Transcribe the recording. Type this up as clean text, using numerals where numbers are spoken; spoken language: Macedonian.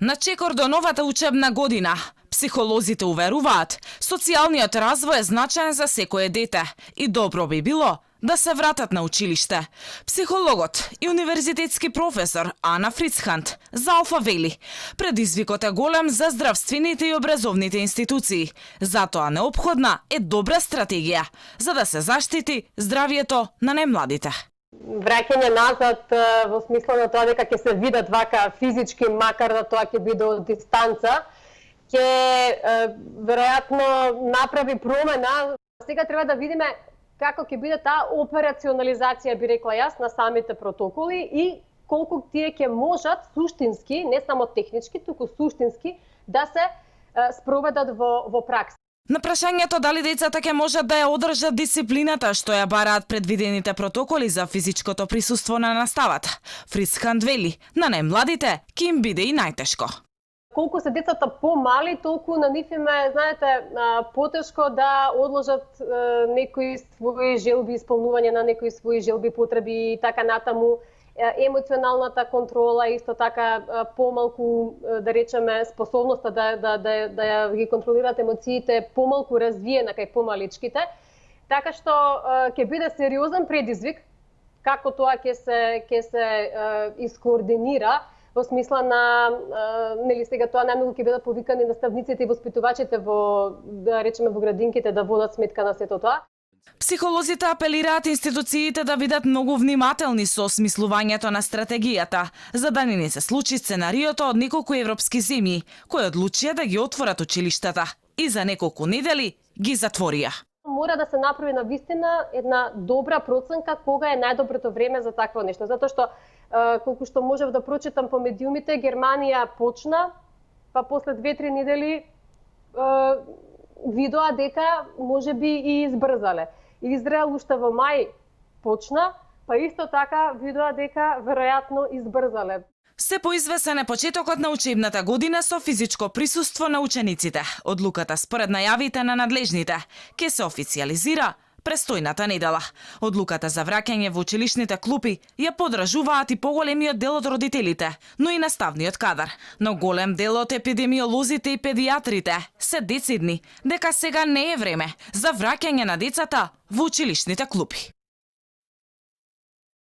На чекор до новата учебна година, психолозите уверуваат, социјалниот развој е значаен за секое дете и добро би било да се вратат на училиште. Психологот и универзитетски професор Ана Фрицхант за Алфа вели, предизвикот е голем за здравствените и образовните институции, затоа неопходна е добра стратегија за да се заштити здравието на најмладите. Враќање назад во смисла на тоа дека ќе се видат вака физички, макар да тоа ќе биде од дистанца, ќе веројатно направи промена. Сега треба да видиме како ќе биде таа операционализација, би рекла јас, на самите протоколи и колку тие ќе можат суштински, не само технички, туку суштински, да се спроведат во пракса. На прашањето дали децата ќе можат да ја одржат дисциплината што ја бараат предвидените протоколи за физичкото присуство на наставата, Фрицхант вели, на најмладите ќе им биде и најтешко. Колку се децата помали, толку на нив им е, знаете, потешко да одложат некои своји желби, исполнување на некои своји желби, потреби и така натаму. Емоционалната контрола, исто така помалку, да речеме, способноста да ги контролираат емоциите, помалку развиена кај помаличките. Така што ќе биде сериозен предизвик како тоа ќе се искоординира во смисла на нели сега тоа најмногу ќе бидат повикани наставниците и воспитувачите во, да речеме, во градинките да водат сметка на сето тоа. Психолозите апелираат институциите да бидат многу внимателни со осмислувањето на стратегијата, за да не се случи сценариото од неколку европски земји, кои одлучија да ги отворат училиштата и за неколку недели ги затворија. Мора да се направи на вистина една добра проценка кога е најдоброто време за такво нешто, затоа што колку што можев да прочитам по медиумите, Германија почна, па после 2-3 недели видоа дека можеби и избрзале. Израел уште во мај почна, па исто така видоа дека веројатно избрзале. Се поизвесен е почетокот на учебната година со физичко присуство на учениците. Одлуката според најавите на надлежните ќе се официјализира престојната недела. Одлуката за враќање во училишните клупи ја подражуваат и поголемиот дел од родителите, но и наставниот кадар. Но голем дел од епидемиолозите и педиатрите се децидни дека сега не е време за враќање на децата во училишните клупи.